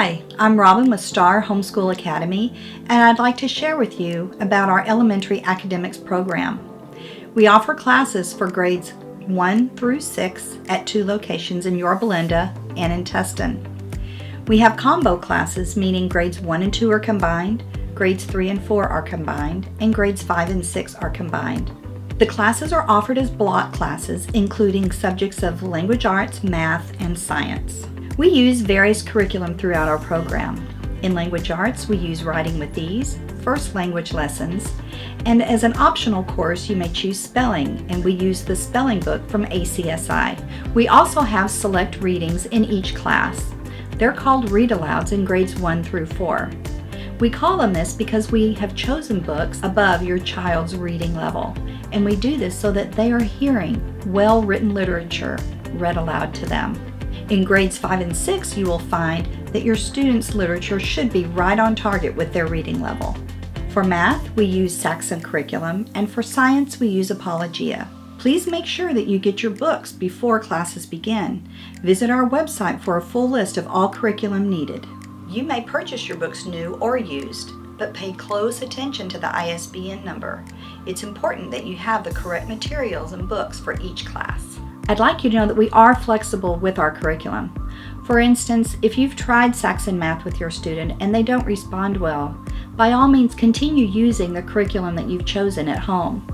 Hi, I'm Robin with Star Homeschool Academy, and I'd like to share with you about our elementary academics program. We offer classes for grades 1 through 6 at 2 locations in Yorba Linda and in Tustin. We have combo classes, meaning grades 1 and 2 are combined, grades 3 and 4 are combined, and grades 5 and 6 are combined. The classes are offered as block classes, including subjects of language arts, math, and science. We use various curriculum throughout our program. In language arts, we use Writing with Ease, first language lessons, and as an optional course, you may choose spelling, and we use the spelling book from ACSI. We also have select readings in each class. They're called read-alouds in grades 1 through 4. We call them this because we have chosen books above your child's reading level, and we do this so that they are hearing well-written literature read aloud to them. In grades 5 and 6, you will find that your students' literature should be right on target with their reading level. For math, we use Saxon curriculum, and for science, we use Apologia. Please make sure that you get your books before classes begin. Visit our website for a full list of all curriculum needed. You may purchase your books new or used, but pay close attention to the ISBN number. It's important that you have the correct materials and books for each class. I'd like you to know that we are flexible with our curriculum. For instance, if you've tried Saxon Math with your student and they don't respond well, by all means continue using the curriculum that you've chosen at home.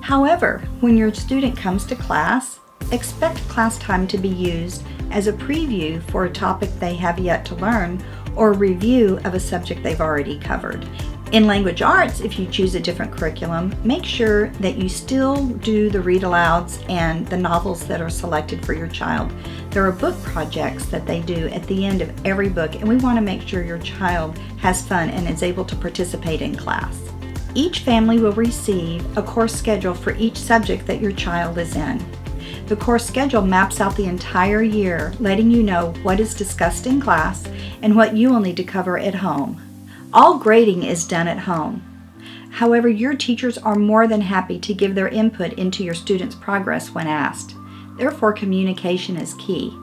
However, when your student comes to class, expect class time to be used as a preview for a topic they have yet to learn or review of a subject they've already covered. In language arts, if you choose a different curriculum, make sure that you still do the read-alouds and the novels that are selected for your child. There are book projects that they do at the end of every book, and we want to make sure your child has fun and is able to participate in class. Each family will receive a course schedule for each subject that your child is in. The course schedule maps out the entire year, letting you know what is discussed in class and what you will need to cover at home. All grading is done at home. However, your teachers are more than happy to give their input into your students' progress when asked. Therefore, communication is key.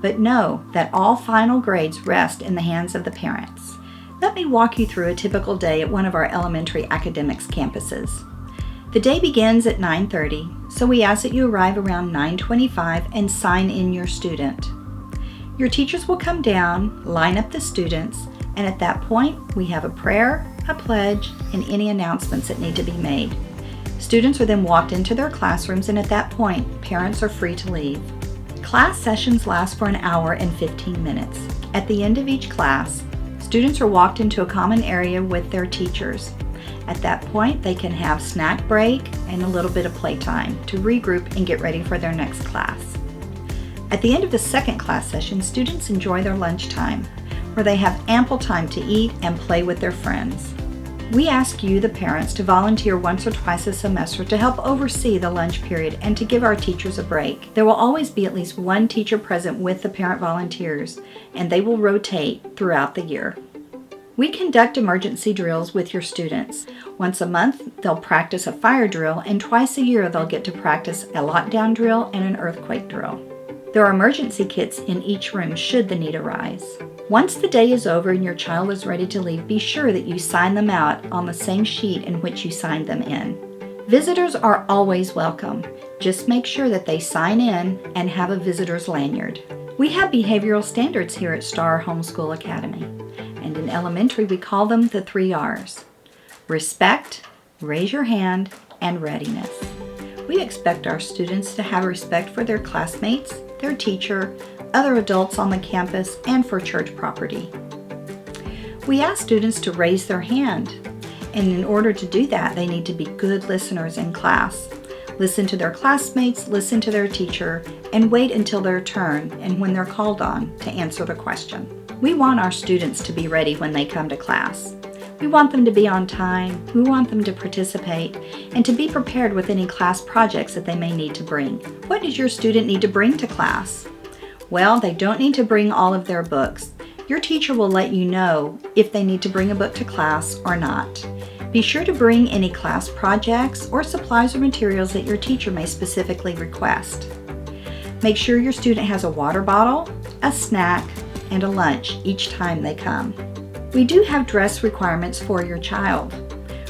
But know that all final grades rest in the hands of the parents. Let me walk you through a typical day at one of our elementary academics campuses. The day begins at 9:30, so we ask that you arrive around 9:25 and sign in your student. Your teachers will come down, line up the students, and at that point, we have a prayer, a pledge, and any announcements that need to be made. Students are then walked into their classrooms, and at that point, parents are free to leave. Class sessions last for an hour and 15 minutes. At the end of each class, students are walked into a common area with their teachers. At that point, they can have snack break and a little bit of playtime to regroup and get ready for their next class. At the end of the second class session, students enjoy their lunchtime, where they have ample time to eat and play with their friends. We ask you, the parents, to volunteer once or twice a semester to help oversee the lunch period and to give our teachers a break. There will always be at least one teacher present with the parent volunteers, and they will rotate throughout the year. We conduct emergency drills with your students. Once a month, they'll practice a fire drill, and twice a year, they'll get to practice a lockdown drill and an earthquake drill. There are emergency kits in each room should the need arise. Once the day is over and your child is ready to leave, be sure that you sign them out on the same sheet in which you signed them in. Visitors are always welcome. Just make sure that they sign in and have a visitor's lanyard. We have behavioral standards here at Star Homeschool Academy, and in elementary we call them the 3 R's. Respect, raise your hand, and readiness. We expect our students to have respect for their classmates, their teacher, other adults on the campus, and for church property. We ask students to raise their hand, and in order to do that, they need to be good listeners in class. Listen to their classmates, listen to their teacher, and wait until their turn and when they're called on to answer the question. We want our students to be ready when they come to class. We want them to be on time, we want them to participate, and to be prepared with any class projects that they may need to bring. What does your student need to bring to class? Well, they don't need to bring all of their books. Your teacher will let you know if they need to bring a book to class or not. Be sure to bring any class projects or supplies or materials that your teacher may specifically request. Make sure your student has a water bottle, a snack, and a lunch each time they come. We do have dress requirements for your child.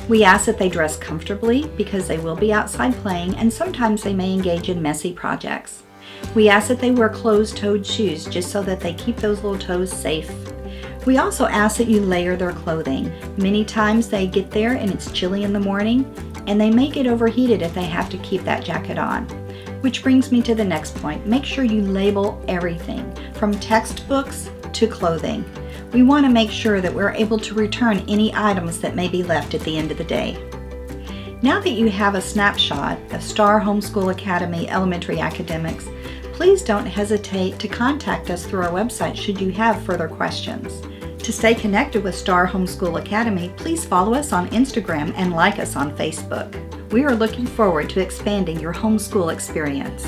We ask that they dress comfortably because they will be outside playing and sometimes they may engage in messy projects. We ask that they wear closed-toed shoes just so that they keep those little toes safe. We also ask that you layer their clothing. Many times they get there and it's chilly in the morning and they may get overheated if they have to keep that jacket on. Which brings me to the next point. Make sure you label everything from textbooks to clothing. We want to make sure that we're able to return any items that may be left at the end of the day. Now that you have a snapshot of Star Homeschool Academy Elementary Academics, please don't hesitate to contact us through our website should you have further questions. To stay connected with Star Homeschool Academy, please follow us on Instagram and like us on Facebook. We are looking forward to expanding your homeschool experience.